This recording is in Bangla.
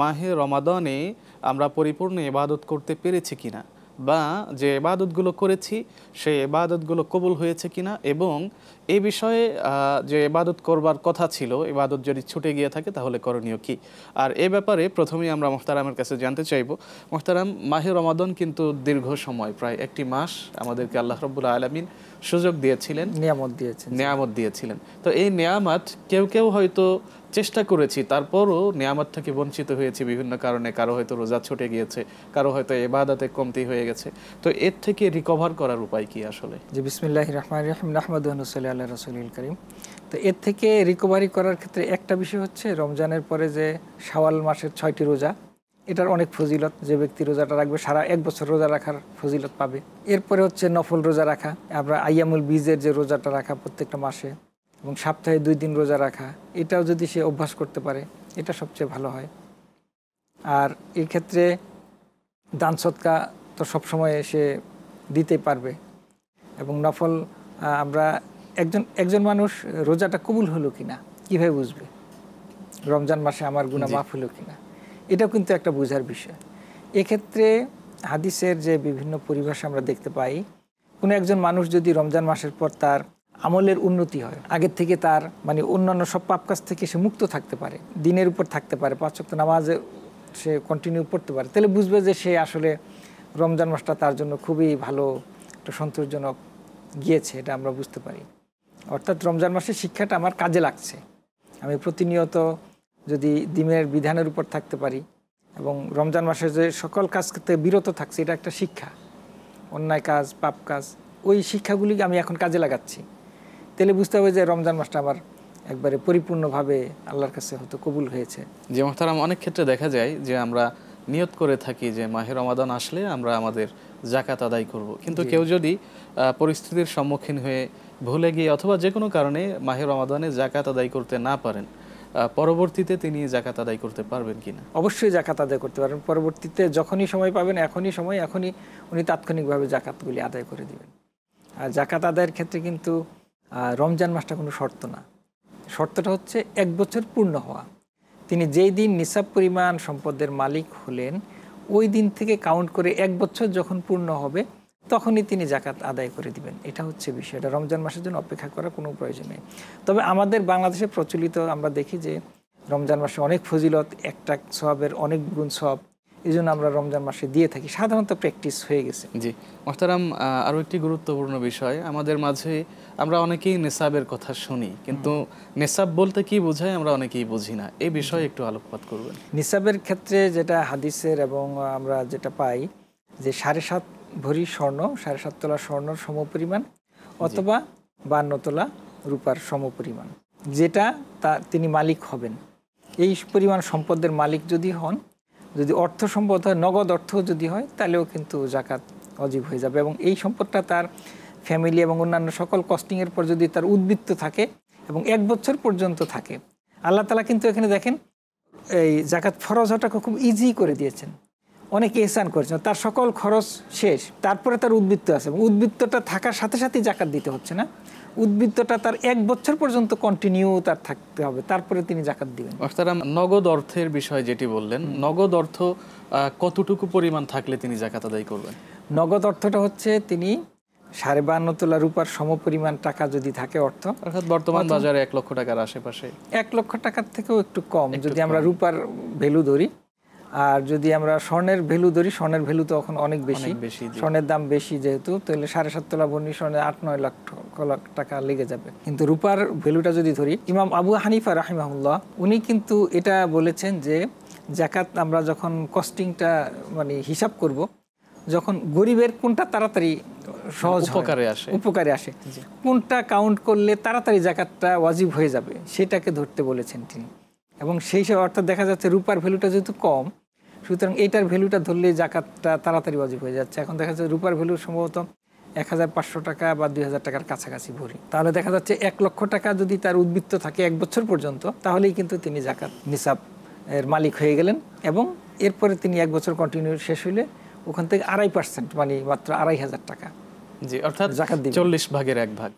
মাহে রমাদানে আমরা পরিপূর্ণ ইবাদত করতে পেরেছি কিনা, বা যে ইবাদতগুলো করেছি সেই ইবাদতগুলো কবুল হয়েছে কিনা, এবং এই বিষয়ে যে ইবাদত করবার কথা ছিল ইবাদত যদি ছুটে গিয়ে থাকে তাহলে করণীয় কি। আর এ ব্যাপারে প্রথমেই আমরা মুহতারামের কাছে জানতে চাইব, মুহতারাম, মাহে রমাদান কিন্তু দীর্ঘ সময়, প্রায় একটি মাস আমাদেরকে আল্লাহ রাব্বুল আলামিন সুযোগ দিয়েছিলেন, নিয়ামত দিয়েছিলেন। তো এই নিয়ামত কেউ কেউ হয়তো চেষ্টা করেছি, তারপরও নিয়ামত থেকে বঞ্চিত হয়েছি বিভিন্ন কারণে। কারো হয়তো রোজা ছুটে গিয়েছে, কারো হয়তো ইবাদতে কমতি হয়ে গেছে। তো এর থেকে রিকভার করার উপায় কি আসলে? জি, বিসমিল্লাহির রহমানির রহিম, নাহমাদুহু ওয়া নুসাল্লি আলা রাসূলিল কারীম। তো এর থেকে রিকভারি করার ক্ষেত্রে একটা বিষয় হচ্ছে রমজানের পরে যে শাওয়াল মাসের 6টি রোজা, এটার অনেক ফজিলত। যে ব্যক্তি রোজাটা রাখবে সারা এক বছর রোজা রাখার ফজিলত পাবে। এরপরে হচ্ছে নফল রোজা রাখা, আমরা আইয়ামুল বীজের যে রোজাটা রাখা প্রত্যেকটা মাসে, এবং সপ্তাহে 2 দিন রোজা রাখা, এটাও যদি সে অভ্যাস করতে পারে এটা সবচেয়ে ভালো হয়। আর এই ক্ষেত্রে দান সদকা তো সবসময় সে দিতে পারবে। এবং নফল আমরা একজন মানুষ রোজাটা কবুল হলো কিনা কীভাবে বুঝবে, রমজান মাসে আমার গুনাহ মাফ হলো কিনা, এটাও কিন্তু একটা বোঝার বিষয়। এক্ষেত্রে হাদিসের যে বিভিন্ন পরিভাষা আমরা দেখতে পাই, কোনো একজন মানুষ যদি রমজান মাসের পর তার আমলের উন্নতি হয়, আগের থেকে তার মানে অন্যান্য সব পাপ কাজ থেকে সে মুক্ত থাকতে পারে, দিনের উপর থাকতে পারে, 5 ওয়াক্ত নামাজে সে কন্টিনিউ করতে পারে, তাহলে বুঝবে যে সে আসলে রমজান মাসটা তার জন্য খুবই ভালো, একটা সন্তোষজনক গিয়েছে, এটা আমরা বুঝতে পারি। অর্থাৎ রমজান মাসের শিক্ষাটা আমার কাজে লাগছে। আমি প্রতিনিয়ত যদি দিনের বিধানের উপর থাকতে পারি এবং রমজান মাসে যে সকল কাজ থেকে বিরত থাকছে, এটা একটা শিক্ষা। অন্যায় কাজ, পাপ কাজ, ওই শিক্ষাগুলি আমি এখন কাজে লাগাচ্ছি, তাহলে বুঝতে হবে যে রমজান মাসটা আমার একবারে পরিপূর্ণভাবে আল্লাহর কাছে হয়তো কবুল হয়েছে। যে মুহতারাম, অনেক ক্ষেত্রে দেখা যায় যে আমরা নিয়ত করে থাকি যে মাহে রমাদান আসলে আমরা আমাদের যাকাত আদায় করব, কিন্তু কেউ যদি পরিস্থিতির সম্মুখীন হয়ে ভুলে গিয়ে অথবা যে কোনো কারণে মাহে রমাদানে যাকাত আদায় করতে না পারেন, পরবর্তীতে তিনি যাকাত আদায় করতে পারবেন কিনা? অবশ্যই যাকাত আদায় করতে পারবেন। পরবর্তীতে যখনই সময় পাবেন, এখনই উনি তাৎক্ষণিকভাবে যাকাতগুলি আদায় করে দিবেন। আর যাকাত আদায়ের ক্ষেত্রে কিন্তু রমজান মাসটা কোনো শর্ত না। শর্তটা হচ্ছে 1 বছর পূর্ণ হওয়া। তিনি যেই দিন নিসাব পরিমাণ সম্পদের মালিক হলেন, ওই দিন থেকে কাউন্ট করে 1 বছর যখন পূর্ণ হবে তখনই তিনি যাকাত আদায় করে দিবেন। এটা হচ্ছে বিষয়। এটা রমজান মাসের জন্য অপেক্ষা করার কোনো প্রয়োজন নেই। তবে আমাদের বাংলাদেশে প্রচলিত আমরা দেখি যে রমজান মাসে অনেক ফজিলত, একটা সওয়াবের অনেক গুণ সওয়াব, এই জন্য আমরা রমজান মাসে দিয়ে থাকি, সাধারণত প্র্যাকটিস হয়ে গেছে। জি মোহতারাম, আরও একটি গুরুত্বপূর্ণ বিষয়, আমাদের মাঝে আমরা অনেকেই নেসাবের কথা শুনি, কিন্তু নেসাব বলতে কি বোঝায় আমরা অনেকেই বুঝি না। এই বিষয়ে একটু আলোকপাত করবেন। নিসাবের ক্ষেত্রে যেটা হাদিসের এবং আমরা যেটা পাই যে 7.5 ভরি স্বর্ণ, 7.5 তোলা স্বর্ণর সমপরিমাণ, অথবা 52 তোলা রূপার সমপরিমাণ, যেটা তিনি মালিক হবেন। এই পরিমাণ সম্পদের মালিক যদি হন, যদি অর্থ সম্পদ হয়, নগদ অর্থ যদি হয়, তাহলেও কিন্তু যাকাত ওয়াজিব হয়ে যাবে। এবং এই সম্পদটা তার ফ্যামিলি এবং অন্যান্য সকল কস্টিংয়ের পর যদি তার উদ্বৃত্ত থাকে এবং 1 বছর পর্যন্ত থাকে, আল্লাহ তাআলা কিন্তু এখানে দেখেন এই যাকাত ফরজ হওয়াটাকে খুব ইজি করে দিয়েছেন। অনেক ইহসান করেছেন, তার সকল খরচ শেষ, তারপরে তার উদ্বৃত্ত আছে, এবং উদ্বৃত্তটা থাকার সাথে সাথেই যাকাত দিতে হচ্ছে না, উদ্বৃত্তটা তার 1 বছর পর্যন্ত কন্টিনিউ তার থাকতে হবে, তারপরে তিনি যাকাত দিবেন। মুহতারাম, নগদ অর্থের বিষয় যেটি বললেন, নগদ অর্থ কতটুকু পরিমাণ থাকলে তিনি যাকাত আদায় করবেন? নগদ অর্থটা হচ্ছে তিনি 52.5 তোলা রূপার সমপরিমাণ টাকা যদি থাকে অর্থ, অর্থাৎ বর্তমান বাজারে 1 লক্ষ টাকার আশেপাশে, 1 লক্ষ টাকার থেকেও একটু কম যদি আমরা রূপার ভ্যালু ধরি। আর যদি আমরা স্বর্ণের ভ্যালু ধরি, স্বর্ণের ভ্যালু তো এখন অনেক বেশি, স্বর্ণের দাম বেশি যেহেতু, তাহলে 7.5 তোলা ভরি স্বর্ণের 8-9 লাখ টাকা লেগে যাবে। কিন্তু রূপার ভ্যালুটা যদি ধরি, ইমাম আবু হানিফা রাহিমাহুল্লাহ উনি কিন্তু এটা বলেছেন যে যাকাত আমরা যখন কস্টিংটা মানে হিসাব করব, যখন গরিবের কোনটা তাড়াতাড়ি সহজ উপকারে আসে, কোনটা কাউন্ট করলে তাড়াতাড়ি যাকাতটা ওয়াজিব হয়ে যাবে, সেটাকে ধরতে বলেছেন তিনি। এবং সেই সব অর্থাৎ দেখা যাচ্ছে রূপার ভ্যালুটা যেহেতু কম, সুতরাং এইটার ভ্যালুটা ধরলে যাকাতটা তাড়াতাড়ি ওয়াজিব হয়ে যাচ্ছে। এখন দেখা যাচ্ছে রূপার ভ্যালু সম্ভবত 1500 টাকা বা 2000 টাকার কাছাকাছি ভরি, তাহলে দেখা যাচ্ছে 1 লক্ষ টাকা যদি তার উদ্বৃত্ত থাকে 1 বছর পর্যন্ত, তাহলেই কিন্তু তিনি যাকাত নিসাব এর মালিক হয়ে গেলেন। এবং এরপরে তিনি 1 বছর কন্টিনিউ শেষ হইলে ওখান থেকে 2.5% মানে মাত্র 2500 টাকা, জি, অর্থাৎ 40 ভাগের 1 ভাগ।